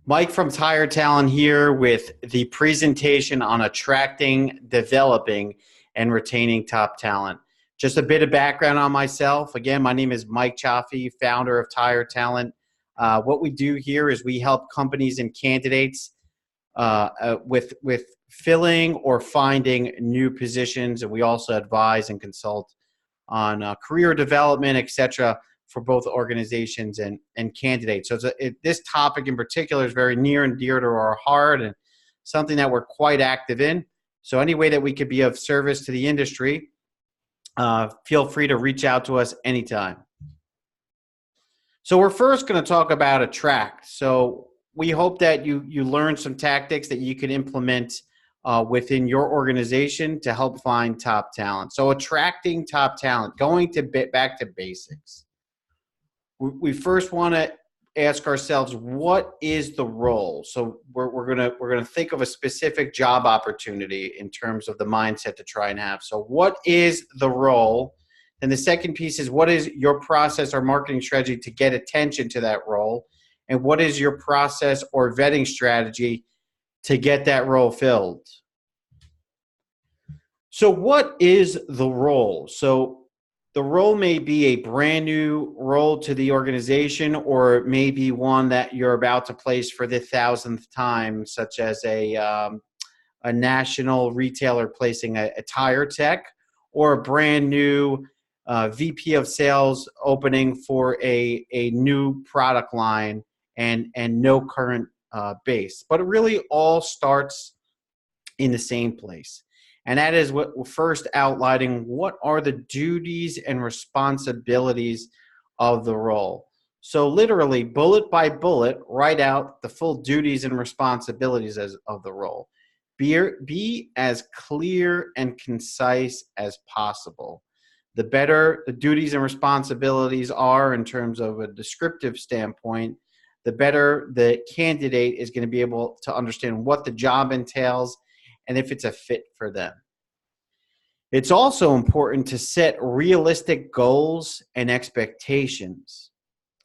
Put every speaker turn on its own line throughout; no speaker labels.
Mike from Tire Talent here with the presentation on attracting, developing, and retaining top talent. Just a bit of background on myself. Again, my name is Mike Chaffee, founder of Tire Talent. What we do here is we help companies and candidates with filling or finding new positions, and we also advise and consult on career development, etc., for both organizations and candidates. So this topic in particular is very near and dear to our heart and something that we're quite active in. So any way that we could be of service to the industry, feel free to reach out to us anytime. So we're first going to talk about attract. So we hope that you learn some tactics that you can implement within your organization to help find top talent. So attracting top talent, going to back to basics. We first want to ask ourselves, what is the role? So we're gonna think of a specific job opportunity in terms of the mindset to try and have. So what is the role? And the second piece is, what is your process or marketing strategy to get attention to that role? And what is your process or vetting strategy to get that role filled? So what is the role? So the role may be a brand new role to the organization, or it may be one that you're about to place for the 1,000th time, such as a national retailer placing a tire tech, or a brand new VP of sales opening for a new product line and no current base. But it really all starts in the same place. And that is what we're first outlining. What are the duties and responsibilities of the role? So literally, bullet by bullet, write out the full duties and responsibilities of the role. Be as clear and concise as possible. The better the duties and responsibilities are in terms of a descriptive standpoint, the better the candidate is going to be able to understand what the job entails and if it's a fit for them. It's also important to set realistic goals and expectations,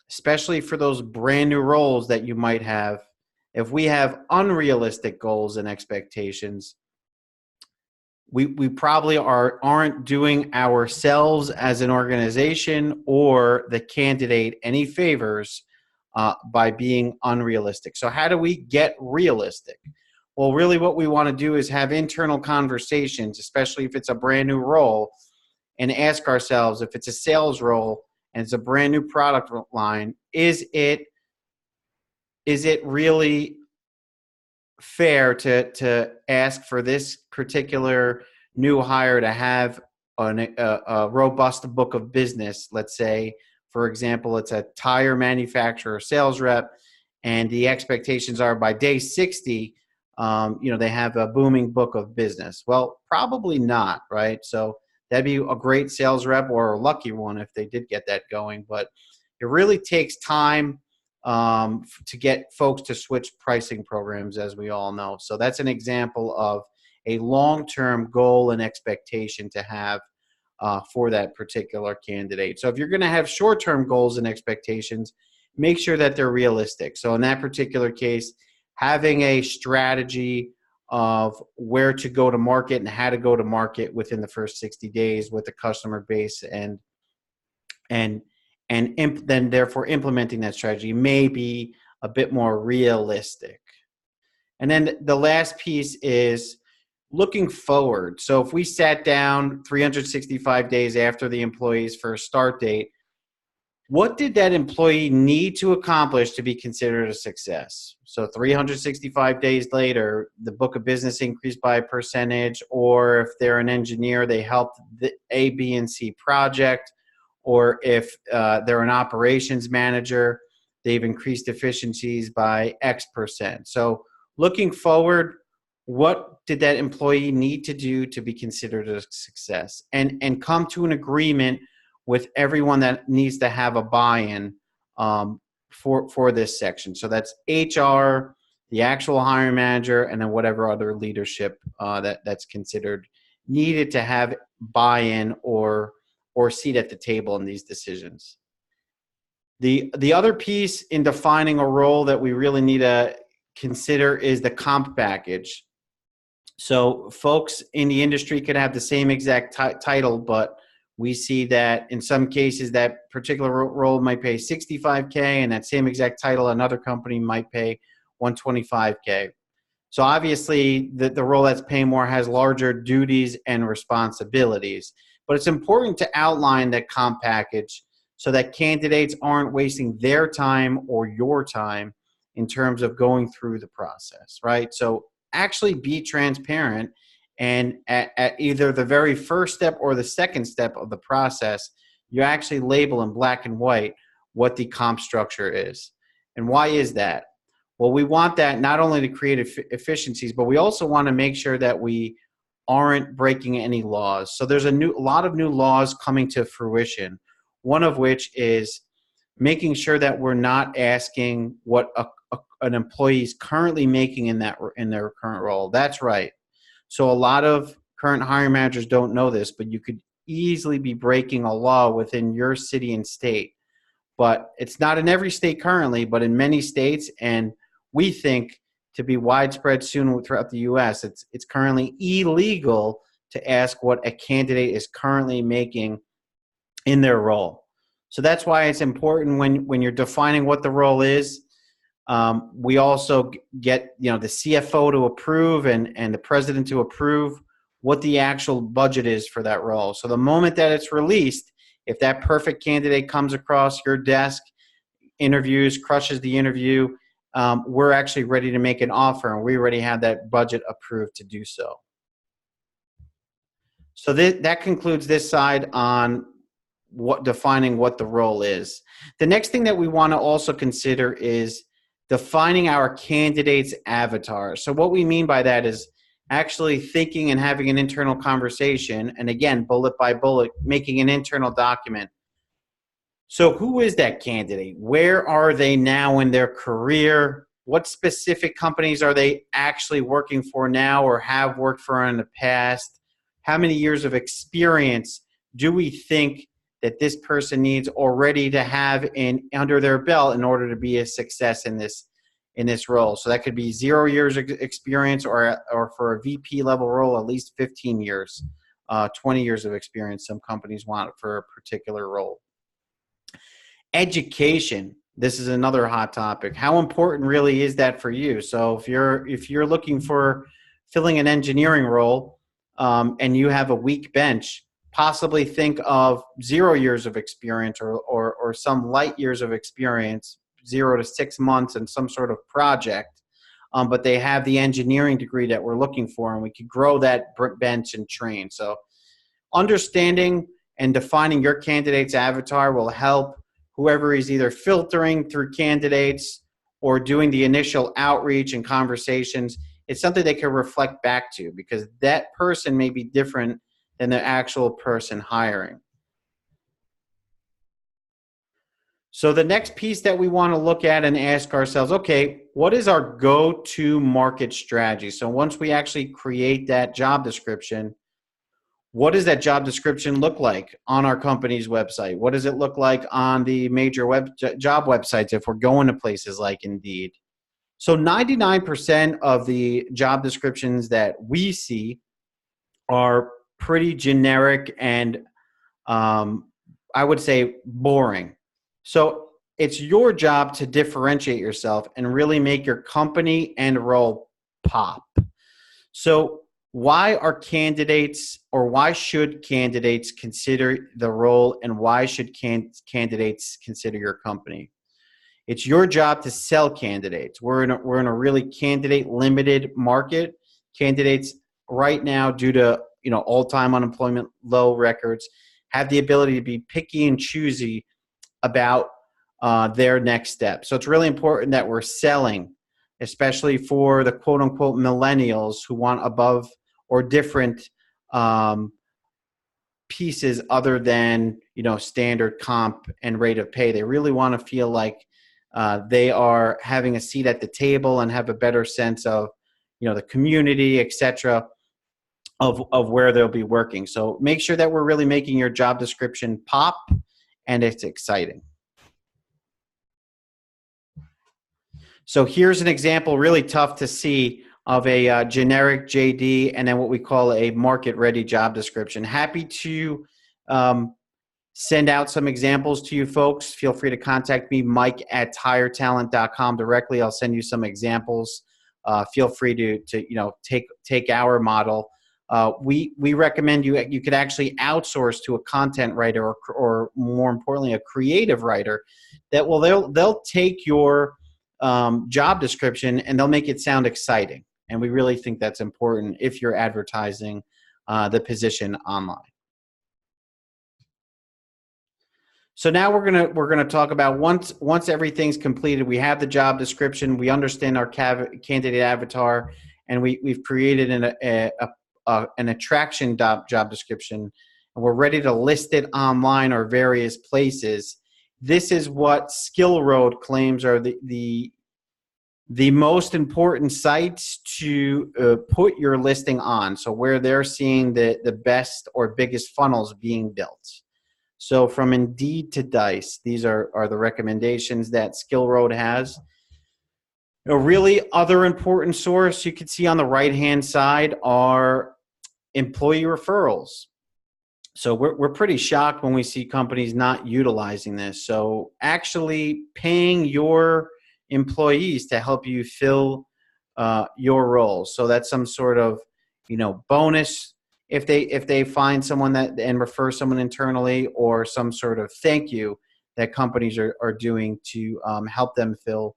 especially for those brand new roles that you might have. If we have unrealistic goals and expectations, we probably aren't doing ourselves as an organization or the candidate any favors by being unrealistic. So how do we get realistic? Well, really what we want to do is have internal conversations, especially if it's a brand new role, and ask ourselves, if it's a sales role and it's a brand new product line, is it really fair to ask for this particular new hire to have a robust book of business? Let's say, for example, it's a tire manufacturer sales rep, and the expectations are by day 60, they have a booming book of business. Well, probably not, right? So that'd be a great sales rep, or a lucky one if they did get that going. But it really takes time to get folks to switch pricing programs, as we all know. So that's an example of a long-term goal and expectation to have for that particular candidate. So if you're going to have short-term goals and expectations, make sure that they're realistic. So in that particular case, having a strategy of where to go to market and how to go to market within the first 60 days with the customer base, and then therefore implementing that strategy may be a bit more realistic. And then the last piece is looking forward. So if we sat down 365 days after the employee's first start date, what did that employee need to accomplish to be considered a success? So 365 days later, the book of business increased by a percentage, or if they're an engineer, they helped the A, B, and C project, or if they're an operations manager, they've increased efficiencies by X percent. So looking forward, what did that employee need to do to be considered a success? And come to an agreement with everyone that needs to have a buy-in for this section. So that's HR, the actual hiring manager, and then whatever other leadership that's considered needed to have buy-in or seat at the table in these decisions. The other piece in defining a role that we really need to consider is the comp package. So folks in the industry could have the same exact title, but we see that in some cases that particular role might pay 65K, and that same exact title another company might pay 125K. So obviously the role that's paying more has larger duties and responsibilities, but it's important to outline that comp package so that candidates aren't wasting their time or your time in terms of going through the process, right? So actually be transparent, and at either the very first step or the second step of the process, you actually label in black and white what the comp structure is. And why is that? Well, we want that not only to create efficiencies, but we also want to make sure that we aren't breaking any laws. So there's a lot of new laws coming to fruition, one of which is making sure that we're not asking what an employee is currently making in their current role. That's right. So a lot of current hiring managers don't know this, but you could easily be breaking a law within your city and state. But it's not in every state currently, but in many states, and we think to be widespread soon throughout the U.S., it's currently illegal to ask what a candidate is currently making in their role. So that's why it's important when you're defining what the role is. We also get the CFO to approve and the president to approve what the actual budget is for that role. So the moment that it's released, if that perfect candidate comes across your desk, interviews, crushes the interview, we're actually ready to make an offer, and we already have that budget approved to do so. So that concludes this side on defining what the role is. The next thing that we want to also consider is defining our candidate's avatar. So what we mean by that is actually thinking and having an internal conversation, and again, bullet by bullet, making an internal document. So who is that candidate? Where are they now in their career? What specific companies are they actually working for now or have worked for in the past? How many years of experience do we think that this person needs already to have under their belt in order to be a success in this role? So that could be 0 years of experience, or for a VP level role, at least 15 years, 20 years of experience some companies want for a particular role. Education. This is another hot topic. How important really is that for you? So if you're looking for filling an engineering role, and you have a weak bench, possibly think of 0 years of experience or some light years of experience, 0 to 6 months in some sort of project, but they have the engineering degree that we're looking for, and we could grow that bench and train. So understanding and defining your candidate's avatar will help whoever is either filtering through candidates or doing the initial outreach and conversations. It's something they can reflect back to, because that person may be different than the actual person hiring. So the next piece that we want to look at and ask ourselves, okay, what is our go-to-market strategy? So once we actually create that job description, what does that job description look like on our company's website? What does it look like on the major job websites if we're going to places like Indeed? So 99% of the job descriptions that we see are pretty generic and I would say boring. So it's your job to differentiate yourself and really make your company and role pop. So why should candidates consider the role, and why should candidates consider your company? It's your job to sell candidates. We're in a really candidate limited market. Candidates right now, due to all-time unemployment low records, have the ability to be picky and choosy about their next step. So it's really important that we're selling, especially for the quote-unquote millennials who want above or different pieces other than standard comp and rate of pay. They really want to feel like they are having a seat at the table and have a better sense of the community, etc., of where they'll be working. So make sure that we're really making your job description pop and it's exciting. So here's an example, really tough to see, of a generic JD and then what we call a market-ready job description. Happy to um, send out some examples to you folks. Feel free to contact me, Mike@tiretalent.com directly. I'll send you some examples. Feel free to take our model. We recommend you could actually outsource to a content writer or more importantly a creative writer that they'll take your job description and they'll make it sound exciting. And we really think that's important if you're advertising the position online. So now we're gonna talk about once everything's completed, we have the job description, we understand our candidate avatar, and we've created an attraction job description, and we're ready to list it online or various places. This is what Skill Road claims are the most important sites to put your listing on. So where they're seeing the best or biggest funnels being built. So from Indeed to Dice, these are the recommendations that Skill Road has. A really other important source you can see on the right-hand side are employee referrals. So we're pretty shocked when we see companies not utilizing this. So actually paying your employees to help you fill your roles. So that's some sort of bonus if they find someone that and refer someone internally, or some sort of thank you that companies are doing to help them fill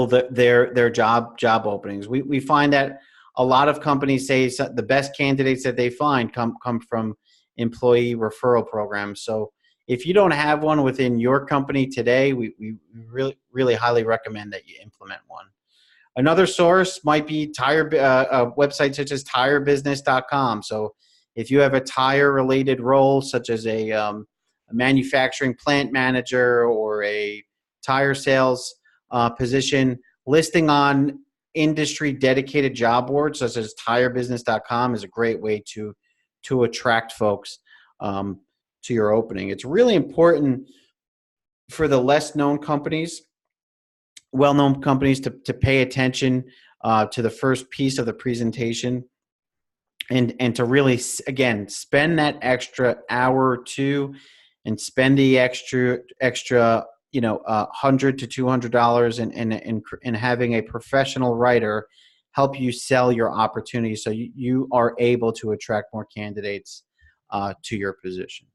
their job openings. We find that a lot of companies say the best candidates that they find come from employee referral programs. So if you don't have one within your company today, we really highly recommend that you implement one. Another source might be a website such as tirebusiness.com. So if you have a tire-related role, such as a manufacturing plant manager or a tire sales position, listing on industry-dedicated job boards such as tirebusiness.com is a great way to attract folks to your opening. It's really important for the less known companies, well-known companies, to pay attention to the first piece of the presentation and to really, again, spend that extra hour or two and spend the extra $100 to $200 in having a professional writer help you sell your opportunity so you are able to attract more candidates to your position.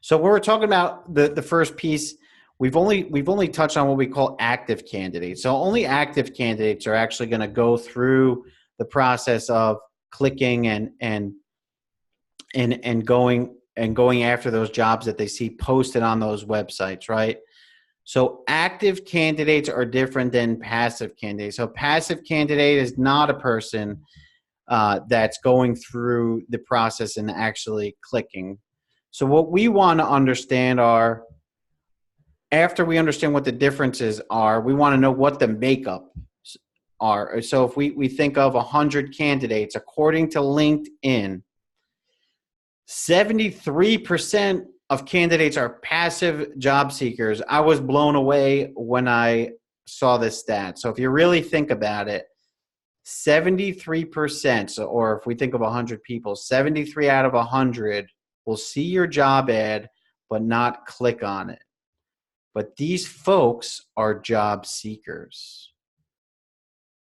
So when we're talking about the first piece, we've only touched on what we call active candidates. So only active candidates are actually going to go through the process of clicking and going after those jobs that they see posted on those websites, right? So active candidates are different than passive candidates. So passive candidate is not a person that's going through the process and actually clicking. So what we want to understand are, after we understand what the differences are, we want to know what the makeup are. So if we think of 100 candidates, according to LinkedIn, 73% of candidates are passive job seekers. I was blown away when I saw this stat. So if you really think about it, 73%, or if we think of 100 people, 73 out of 100 will see your job ad but not click on it. But these folks are job seekers.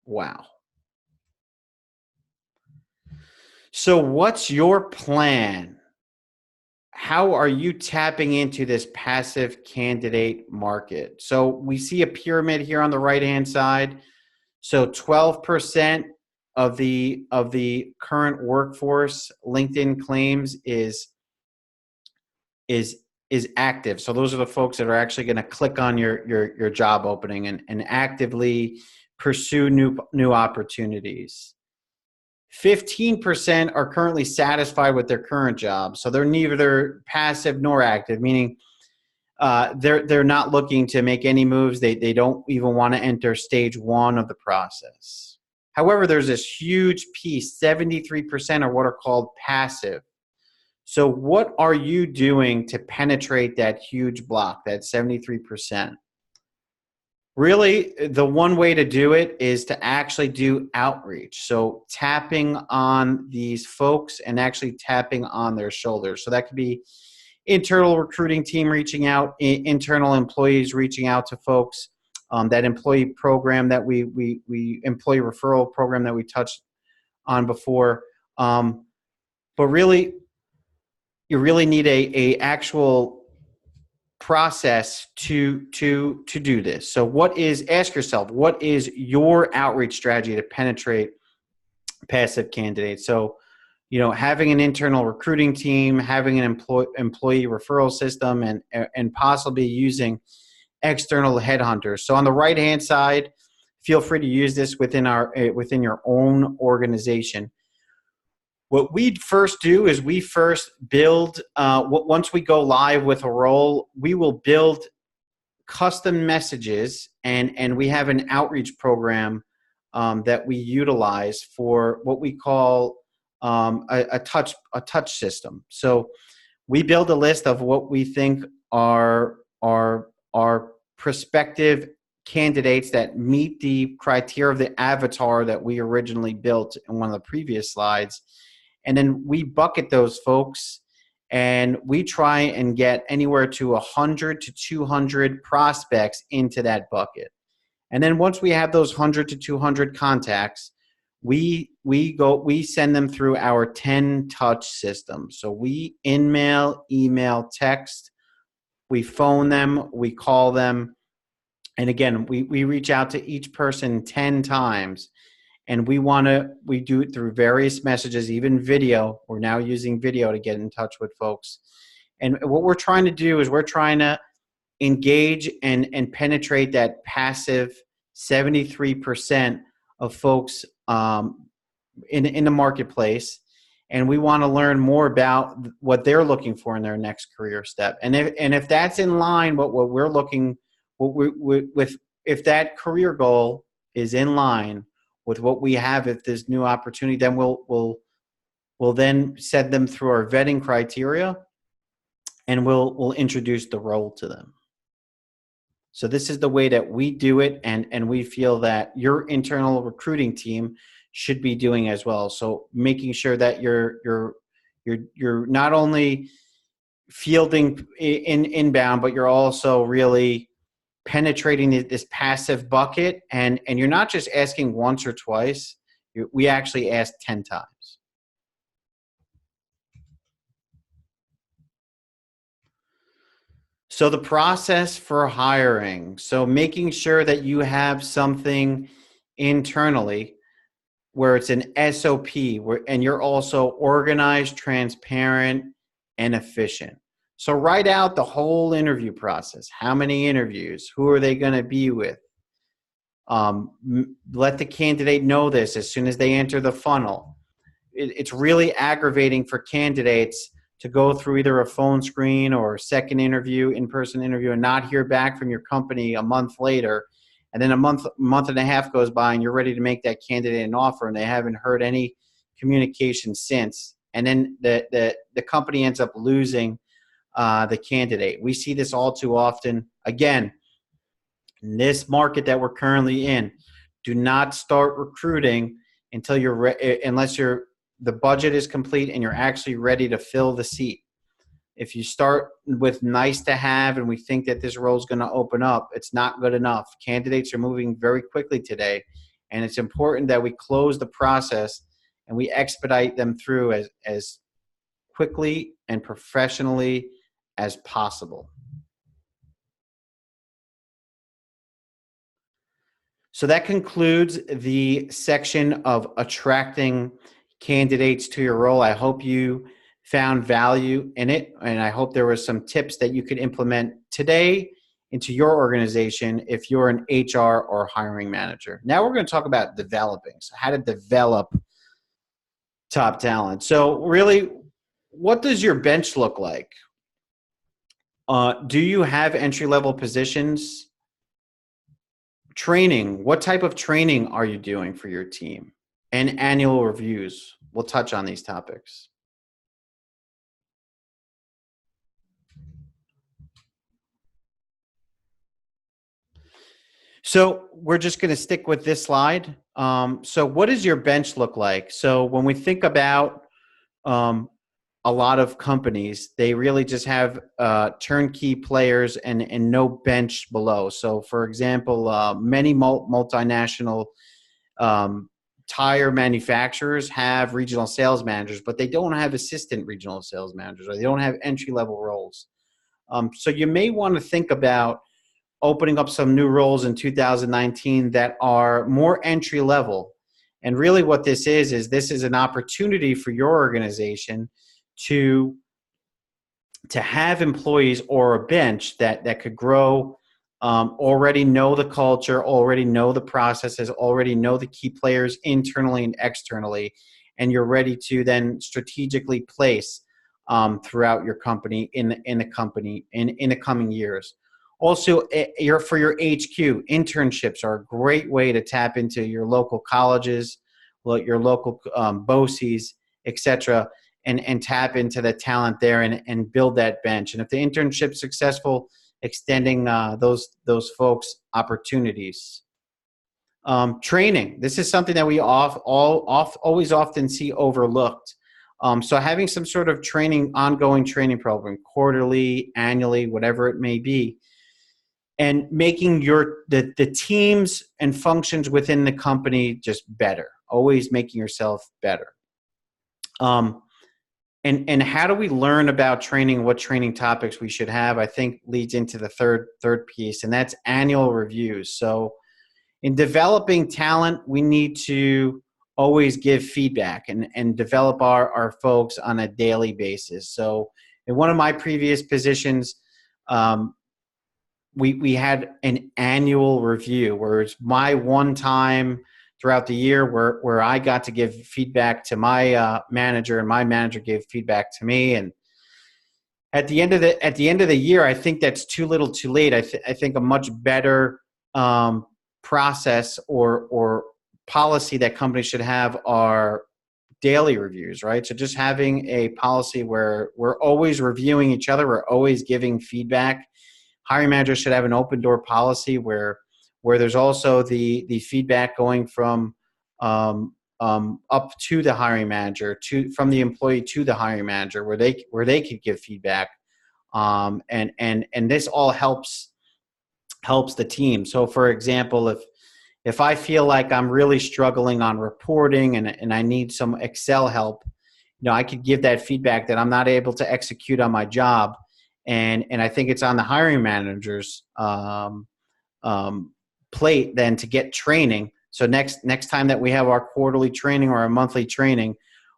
Wow. So what's your plan? How are you tapping into this passive candidate market? So we see a pyramid here on the right-hand side. So 12% of the current workforce, LinkedIn claims, is active. So those are the folks that are actually going to click on your job opening and actively pursue new opportunities. 15% are currently satisfied with their current job. So they're neither passive nor active, meaning they're not looking to make any moves. They don't even want to enter stage one of the process. However, there's this huge piece, 73% are what are called passive. So what are you doing to penetrate that huge block, that 73%? Really, the one way to do it is to actually do outreach. So tapping on these folks and actually tapping on their shoulders. So that could be internal recruiting team reaching out, internal employees reaching out to folks. That employee program that we employee referral program that we touched on before. But really, you really need a actual process to do this. So ask yourself, what is your outreach strategy to penetrate passive candidates? So, having an internal recruiting team, having an employee referral system, and possibly using external headhunters. So on the right hand side, feel free to use this within your own organization. What we'd first do is we first build. Once we go live with a role, we will build custom messages, and we have an outreach program that we utilize for what we call a touch system. So we build a list of what we think are prospective candidates that meet the criteria of the avatar that we originally built in one of the previous slides, and then we bucket those folks, and we try and get anywhere to 100 to 200 prospects into that bucket. And then once we have those 100 to 200 contacts, we send them through our 10 touch system. So we email, text, we phone them, we call them, and again, we reach out to each person 10 times. And we do it through various messages, even video. We're now using video to get in touch with folks. And what we're trying to do is we're trying to engage and penetrate that passive 73% of folks in the marketplace. And we want to learn more about what they're looking for in their next career step. And if that's in line what we're looking with, if that career goal is in line with what we have at this new opportunity, then we'll then send them through our vetting criteria, and we'll introduce the role to them. So this is the way that we do it, and we feel that your internal recruiting team should be doing as well. So making sure that you're not only fielding inbound, but you're also really penetrating this passive bucket, and you're not just asking once or twice. We actually ask 10 times. So the process for hiring, so making sure that you have something internally where it's an SOP, and you're also organized, transparent, and efficient. So write out the whole interview process. How many interviews? Who are they going to be with? Let the candidate know this as soon as they enter the funnel. It's really aggravating for candidates to go through either a phone screen or a second interview, in-person interview, and not hear back from your company a month later. And then a month and a half goes by, and you're ready to make that candidate an offer, and they haven't heard any communication since. And then the company ends up losing the candidate. We see this all too often. Again, in this market that we're currently in, do not start recruiting until unless the budget is complete and you're actually ready to fill the seat. If you start with nice to have and we think that this role is going to open up, it's not good enough. Candidates are moving very quickly today, and it's important that we close the process and we expedite them through as quickly and professionally as possible. So that concludes the section of attracting candidates to your role. I hope you found value in it, and I hope there were some tips that you could implement today into your organization if you're an HR or hiring manager. Now we're going to talk about developing. So how to develop top talent. So really, what does your bench look like? Do you have entry-level positions? Training. What type of training are you doing for your team? And annual reviews. We'll touch on these topics. So we're just going to stick with this slide. So what does your bench look like? So when we think about um, a lot of companies, they really just have turnkey players and no bench below. So for example, many multinational um, tire manufacturers have regional sales managers, but they don't have assistant regional sales managers, or they don't have entry level roles. So you may want to think about opening up some new roles in 2019 that are more entry level. And really what this is an opportunity for your organization to have employees or a bench that could grow, already know the culture, already know the processes, already know the key players internally and externally, and you're ready to then strategically place throughout your company in the coming years. Also, for your HQ, internships are a great way to tap into your local colleges, your local BOCES, etc., and tap into the talent there and build that bench. And if the internship's successful, extending those folks opportunities. Training. This is something that we always often see overlooked. So having some sort of ongoing training program, quarterly, annually, whatever it may be, and making the teams and functions within the company just better. Always making yourself better. And how do we learn about training? What training topics we should have? I think leads into the third piece, and that's annual reviews. So in developing talent, we need to always give feedback and develop our folks on a daily basis. So in one of my previous positions, we had an annual review where it's my one time throughout the year where I got to give feedback to my manager, and my manager gave feedback to me. And at the end of the year, I think that's too little, too late. I think a much better process or policy that companies should have are daily reviews, right? So just having a policy where we're always reviewing each other, we're always giving feedback. Hiring managers should have an open door policy where there's also the feedback going from up to the hiring manager, from the employee to the hiring manager, where they could give feedback, and this all helps the team. So for example, if I feel like I'm really struggling on reporting and I need some Excel help, I could give that feedback that I'm not able to execute on my job. And I think it's on the hiring manager's plate then to get training. So next time that we have our quarterly training or our monthly training,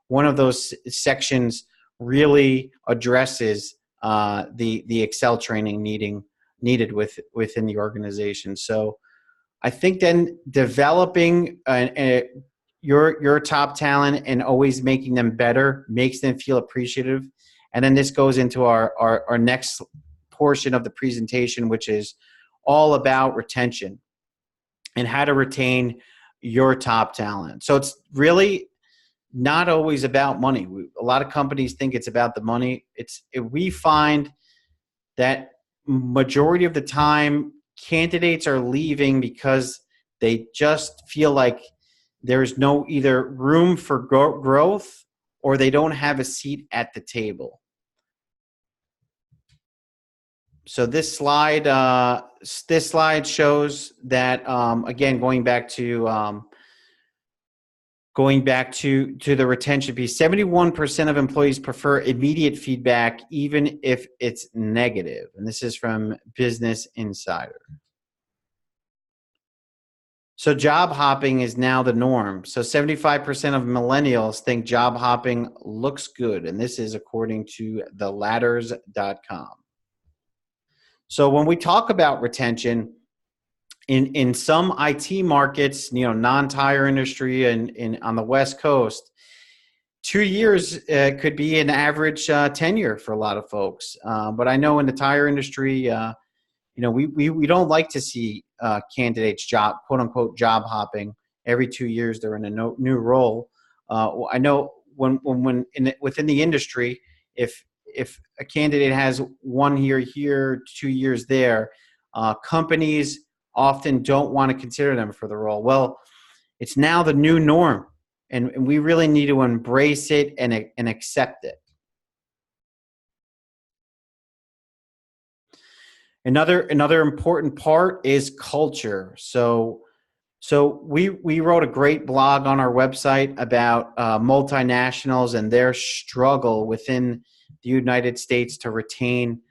one of those sections really addresses the Excel training needed within the organization. So I think then developing your top talent and always making them better makes them feel appreciative. And then this goes into our next portion of the presentation, which is all about retention and how to retain your top talent. So it's really not always about money. A lot of companies think it's about the money. We find that majority of the time candidates are leaving because they just feel like there's no either room for growth, or they don't have a seat at the table. So this slide shows that, again, going back to the retention piece, 71% of employees prefer immediate feedback, even if it's negative. And this is from Business Insider. So job hopping is now the norm. So 75% of millennials think job hopping looks good. And this is according to theladders.com. So when we talk about retention, in some IT markets, non-tire industry and on the West Coast, 2 years could be an average tenure for a lot of folks. But I know in the tire industry, we don't like to see candidates quote unquote job hopping every 2 years. They're in a new role. I know within the industry, if a candidate has 1 year here, 2 years there, companies often don't want to consider them for the role. Well, it's now the new norm, and we really need to embrace it and accept it. Another important part is culture. So we wrote a great blog on our website about multinationals and their struggle within the United States to retain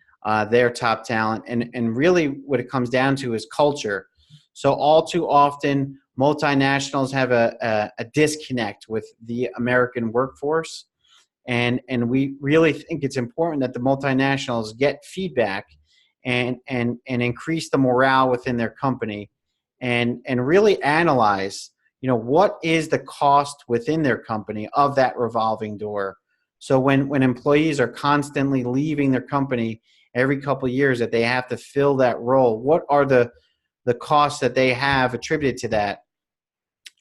their top talent. And really what it comes down to is culture. So all too often, multinationals have a disconnect with the American workforce. And we really think it's important that the multinationals get feedback and increase the morale within their company and really analyze, what is the cost within their company of that revolving door. So when employees are constantly leaving their company every couple of years, that they have to fill that role, what are the costs that they have attributed to that,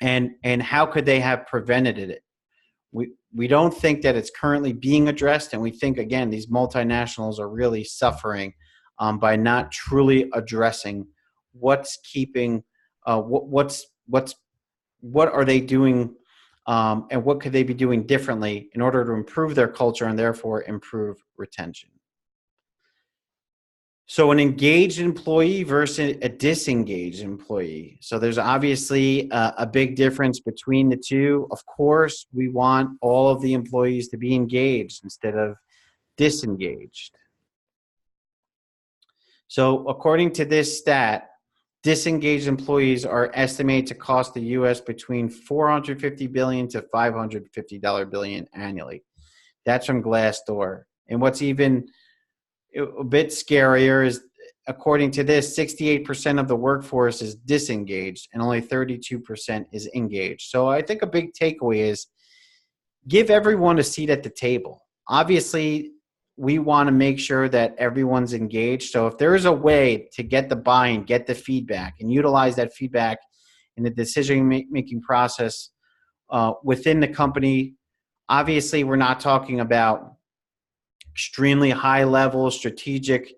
and how could they have prevented it? We don't think that it's currently being addressed, and we think, again, these multinationals are really suffering by not truly addressing what's keeping what are they doing, and what could they be doing differently in order to improve their culture and therefore improve retention. So an engaged employee versus a disengaged employee. So there's obviously a big difference between the two. Of course, we want all of the employees to be engaged instead of disengaged. So according to this stat, disengaged employees are estimated to cost the U.S. between $450 billion to $550 billion annually. That's from Glassdoor. And what's even a bit scarier is, according to this, 68% of the workforce is disengaged and only 32% is engaged. So I think a big takeaway is give everyone a seat at the table. Obviously, we want to make sure that everyone's engaged. So if there is a way to get the buy-in, get the feedback, and utilize that feedback in the decision-making process within the company, obviously we're not talking about extremely high-level strategic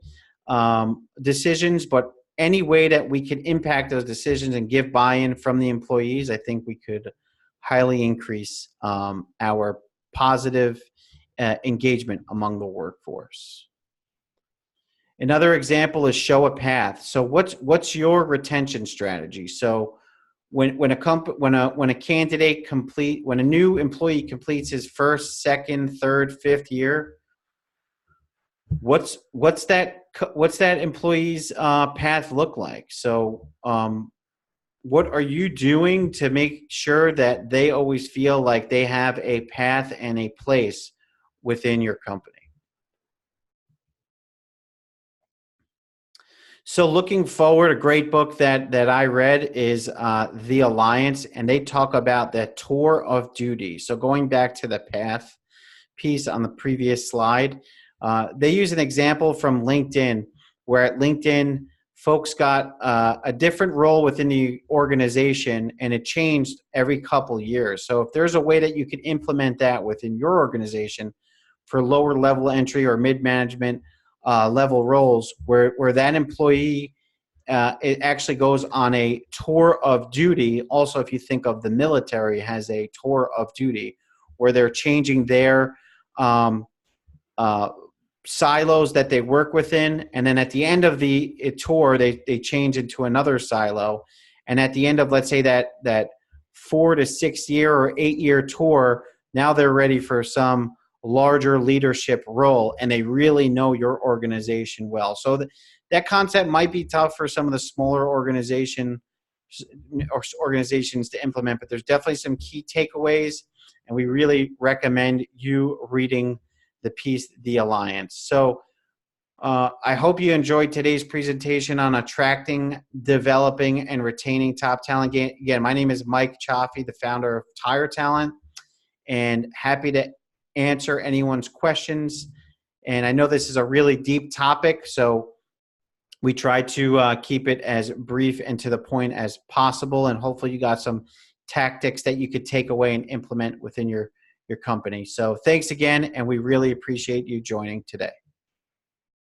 decisions, but any way that we can impact those decisions and give buy-in from the employees, I think we could highly increase our positive engagement among the workforce. Another example is show a path. So what's your retention strategy? So when a candidate when a new employee completes his first, second, third, fifth year, what's that employee's path look like? So what are you doing to make sure that they always feel like they have a path and a place within your company? So looking forward, a great book that I read is The Alliance, and they talk about that tour of duty. So going back to the path piece on the previous slide, they use an example from LinkedIn, where at LinkedIn, folks got a different role within the organization, and it changed every couple years. So if there's a way that you can implement that within your organization for lower level entry or mid-management level roles, where that employee it actually goes on a tour of duty. Also, if you think of the military, has a tour of duty where they're changing their silos that they work within, and then at the end of the tour, they change into another silo, and at the end of, let's say, that 4 to 6 year or 8 year tour, now they're ready for some larger leadership role, and they really know your organization well. So that concept might be tough for some of the smaller organizations to implement, but there's definitely some key takeaways, and we really recommend you reading the piece, The Alliance. So I hope you enjoyed today's presentation on attracting, developing, and retaining top talent. Again, my name is Mike Chaffee, the founder of Tire Talent, and happy to answer anyone's questions. And I know this is a really deep topic, so we try to keep it as brief and to the point as possible, and hopefully you got some tactics that you could take away and implement within your company. So thanks again, and we really appreciate you joining today.